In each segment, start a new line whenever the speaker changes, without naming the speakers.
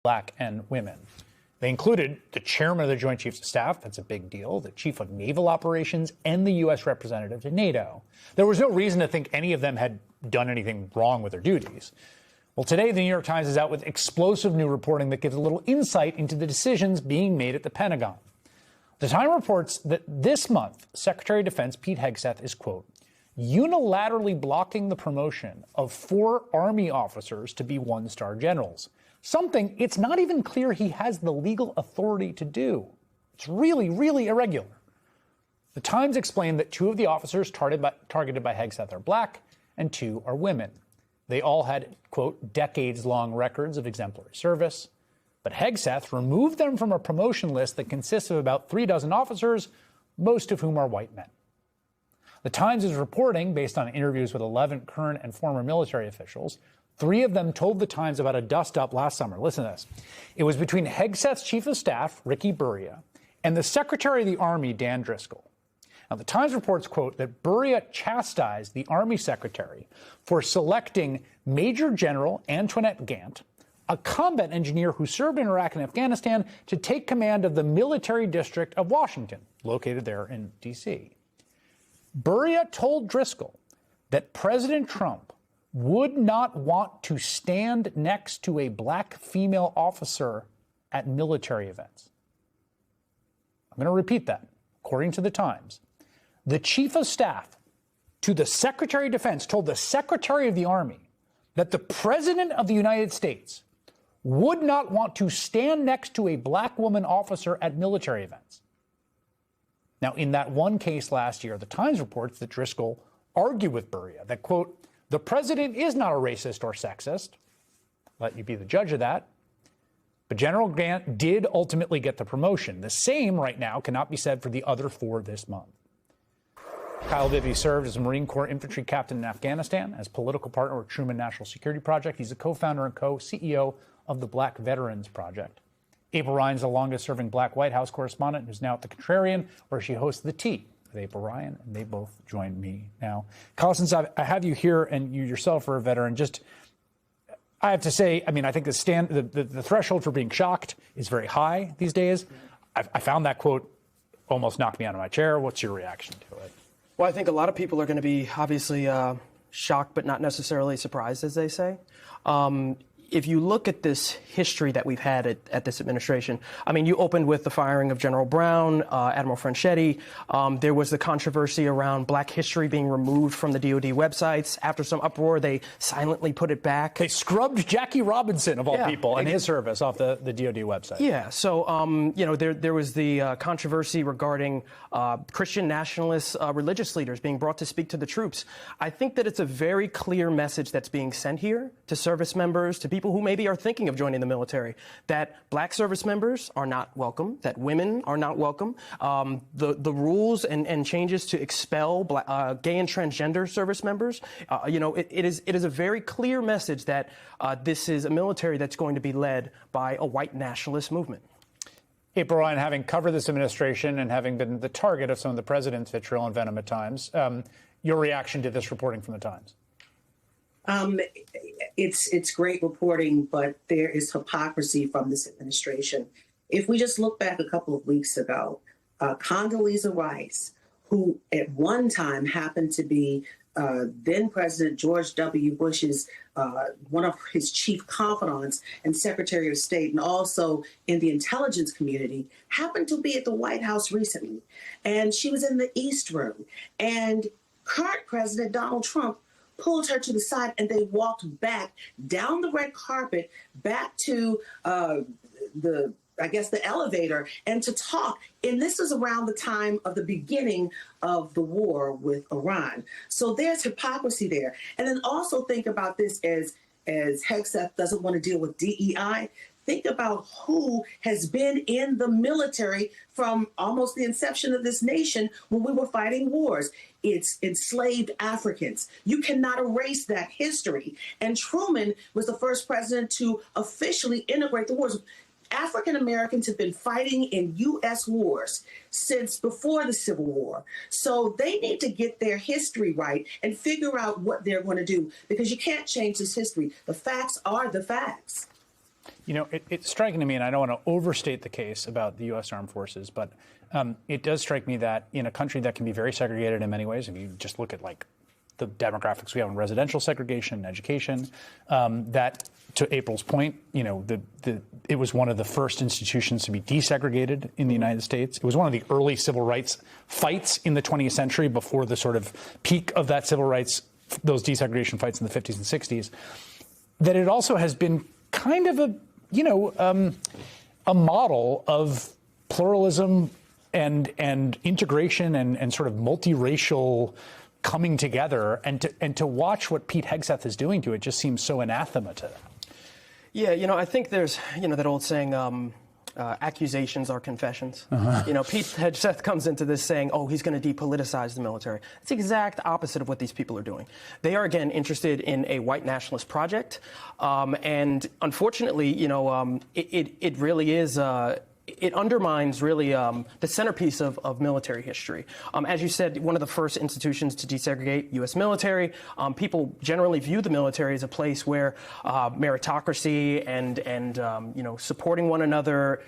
Black and women. They included the chairman of the Joint Chiefs of Staff, that's a big deal, the chief of naval operations, and the U.S. representative to NATO. There was no reason to think any of them had done anything wrong with their duties. Well, today, the New York Times is out with explosive new reporting that gives a little insight into the decisions being made at the Pentagon. The Times reports that this month, Secretary of Defense Pete Hegseth is, quote, unilaterally blocking the promotion of 4 Army officers to be one-star generals. Something it's not even clear he has the legal authority to do. It's really, really irregular. The Times explained that 2 of the officers targeted by Hegseth are black and 2 are women. They all had, quote, decades-long records of exemplary service. But Hegseth removed them from a promotion list that consists of about 36 officers, most of whom are white men. The Times is reporting, based on interviews with 11 current and former military officials, 3 of them told the Times about a dust-up last summer. Listen to this. It was between Hegseth's chief of staff, Ricky Burria, and the Secretary of the Army, Dan Driscoll. Now, the Times reports, quote, that Burria chastised the Army Secretary for selecting Major General Antoinette Gant, a combat engineer who served in Iraq and Afghanistan, to take command of the Military District of Washington, located there in D.C. Burria told Driscoll that President Trump would not want to stand next to a black female officer at military events. I'm going to repeat that. According to the Times, the chief of staff to the Secretary of Defense told the Secretary of the Army that the President of the United States would not want to stand next to a black woman officer at military events. Now, in that one case last year, the Times reports that Driscoll argued with Burria that, quote, the president is not a racist or sexist. Let you be the judge of that. But General Gant did ultimately get the promotion. The same right now cannot be said for the other 4 this month. Kyle Bibby served as a Marine Corps infantry captain in Afghanistan, as political partner with Truman National Security Project. He's a co-founder and co-CEO of the Black Veterans Project. April Ryan's the longest-serving Black White House correspondent, who's now at the Contrarian, where she hosts The Tea with April Ryan, and they both join me now. Kyle, since I have you here, and you yourself are a veteran, I have to say, I mean, I think the threshold for being shocked is very high these days. I found that quote almost knocked me out of my chair. What's your reaction to it?
Well, I think a lot of people are going to be obviously shocked, but not necessarily surprised, as they say. If you look at this history that we've had at this administration, I mean, you opened with the firing of General Brown, Admiral Franchetti. There was the controversy around Black history being removed from the DoD websites. After some uproar, they silently put it back.
They scrubbed Jackie Robinson, of all people, and his service off the DoD website.
Yeah, so, you know, there was the controversy regarding Christian nationalist religious leaders being brought to speak to the troops. I think that it's a very clear message that's being sent here to service members, to people who maybe are thinking of joining the military, that Black service members are not welcome, that women are not welcome. The rules and changes to expel gay and transgender service members, you know, it is a very clear message that this is a military that's going to be led by a white nationalist movement.
April Ryan, having covered this administration and having been the target of some of the president's vitriol and venom at times, your reaction to this reporting from the Times?
It's great reporting, but there is hypocrisy from this administration. If we just look back a couple of weeks ago, Condoleezza Rice, who at one time happened to be then President George W. Bush's one of his chief confidants and Secretary of State, and also in the intelligence community, happened to be at the White House recently. And she was in the East Room. And current President Donald Trump pulled her to the side, and they walked back down the red carpet back to the elevator, and to talk. And this is around the time of the beginning of the war with Iran. So there's hypocrisy there. And then also think about this as Hegseth doesn't want to deal with DEI. Think about who has been in the military from almost the inception of this nation when we were fighting wars. It's enslaved Africans. You cannot erase that history. And Truman was the first president to officially integrate the wars. African Americans have been fighting in U.S. wars since before the Civil War. So they need to get their history right and figure out what they're going to do, because you can't change this history. The facts are the facts.
You know, it's striking to me, and I don't want to overstate the case about the U.S. Armed Forces, but it does strike me that in a country that can be very segregated in many ways, if you just look at like the demographics we have in residential segregation and education, that to April's point, you know, it was one of the first institutions to be desegregated in the United States. It was one of the early civil rights fights in the 20th century before the sort of peak of that civil rights, those desegregation fights in the 50s and 60s. That it also has been kind of a model of pluralism and integration and sort of multiracial coming together, and to watch what Pete Hegseth is doing to it just seems so anathema to them.
Yeah, you know, I think there's, you know, that old saying, accusations are confessions. You know, Pete Hegseth comes into this saying, oh, he's going to depoliticize the military. It's the exact opposite of what these people are doing. They are, again, interested in a white nationalist project. And unfortunately, you know, it really is... it undermines really the centerpiece of military history. As you said, one of the first institutions to desegregate U.S. military. People generally view the military as a place where meritocracy and you know, supporting one another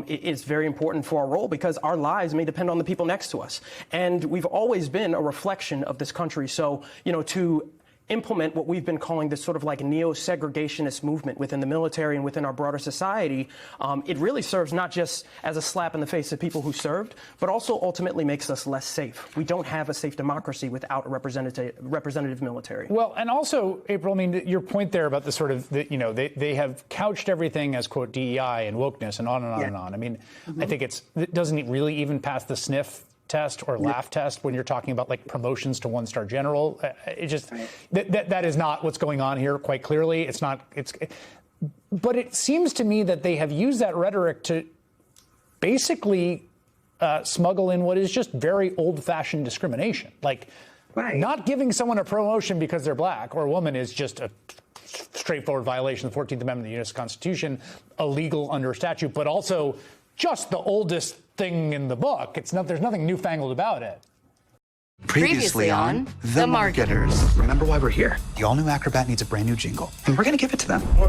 is very important for our role, because our lives may depend on the people next to us. And we've always been a reflection of this country. So, you know, to implement what we've been calling this sort of like neo-segregationist movement within the military and within our broader society, it really serves not just as a slap in the face of people who served, but also ultimately makes us less safe. We don't have a safe democracy without a representative military.
Well, and also, April, I mean, your point there about the sort of, you know, they have couched everything as, quote, DEI and wokeness and on and on and on. I mean, I think it doesn't really even pass the sniff test or laugh test when you're talking about like promotions to one-star general. It just that is not what's going on here. Quite clearly, it's not. But it seems to me that they have used that rhetoric to basically smuggle in what is just very old-fashioned discrimination, like not giving someone a promotion because they're black or a woman is just a straightforward violation of the 14th Amendment of the U.S. Constitution, illegal under statute, but also just the oldest thing in the book. There's nothing newfangled about it.
Previously on The Marketers. Remember why we're here. The all-new Acrobat needs a brand new jingle, and we're going to give it to them.
We're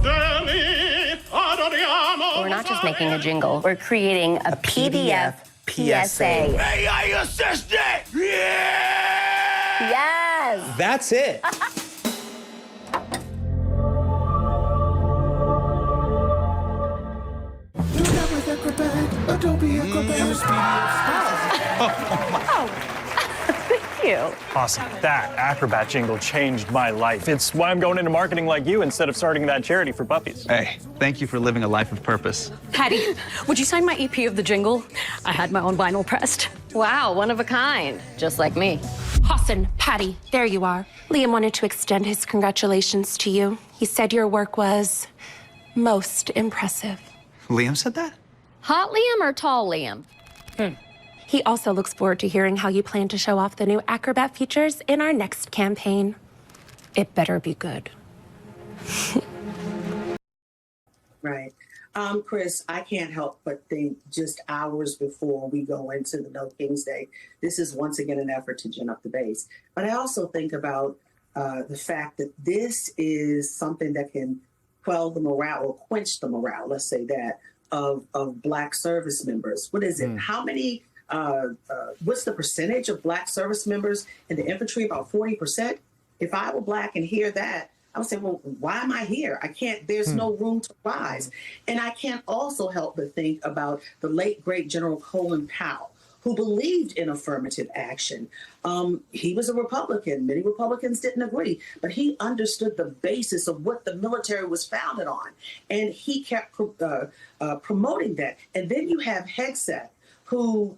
not just making a jingle. We're creating a PDF PSA.
AI assistant! Yeah!
Yes!
That's it.
Adobe Thank you.
Awesome. That Acrobat jingle changed my life. It's why I'm going into marketing like you instead of starting that charity for puppies.
Hey, thank you for living a life of purpose.
Patty, would you sign my EP of the jingle? I had my own vinyl pressed.
Wow, one of a kind, just like me.
Hassan, Patty, there you are. Liam wanted to extend his congratulations to you. He said your work was most impressive.
Liam said that?
Hot Liam or tall Liam?
He also looks forward to hearing how you plan to show off the new Acrobat features in our next campaign. It better be good.
Right. Chris, I can't help but think just hours before we go into the No King's Day, this is once again an effort to gin up the base. But I also think about the fact that this is something that can quell the morale or quench the morale, let's say that, of Black service members. What is it? How many, what's the percentage of Black service members in the infantry? About 40%. If I were Black and hear that, I would say, well, why am I here? I can't, there's no room to rise. And I can't also help but think about the late, great General Colin Powell, who believed in affirmative action. He was a Republican. Many Republicans didn't agree, but he understood the basis of what the military was founded on. And he kept promoting that. And then you have Hegseth, who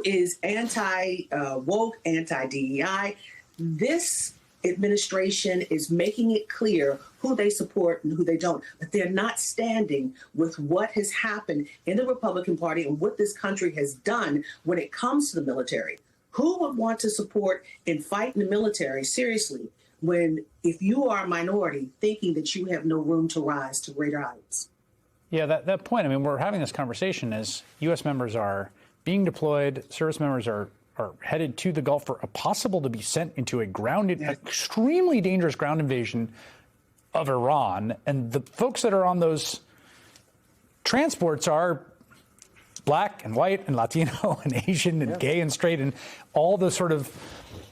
is anti-woke, anti-DEI. This administration is making it clear who they support and who they don't, but they're not standing with what has happened in the Republican Party and what this country has done when it comes to the military. Who would want to support and fight in the military, seriously, when if you are a minority thinking that you have no room to rise to greater heights?
Yeah, that point, I mean, we're having this conversation as U.S. members are being deployed, service members are headed to the Gulf for a possible to be sent into a extremely dangerous ground invasion of Iran. And the folks that are on those transports are black and white and Latino and Asian and gay and straight and all the sort of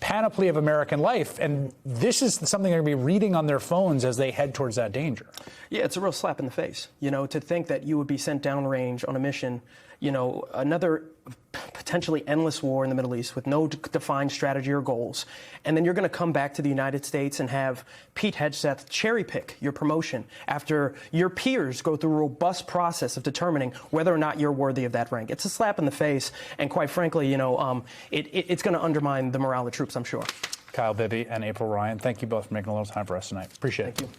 panoply of American life. And this is something they're going to be reading on their phones as they head towards that danger. Yeah,
it's a real slap in the face, to think that you would be sent downrange on a mission, another potentially endless war in the Middle East with no defined strategy or goals. And then you're going to come back to the United States and have Pete Hegseth cherry pick your promotion after your peers go through a robust process of determining whether or not you're worthy of that rank. It's a slap in the face. And quite frankly, it's going to undermine the morale of troops, I'm sure.
Kyle Bibby and April Ryan, thank you both for making a little time for us tonight. Appreciate it.
Thank you.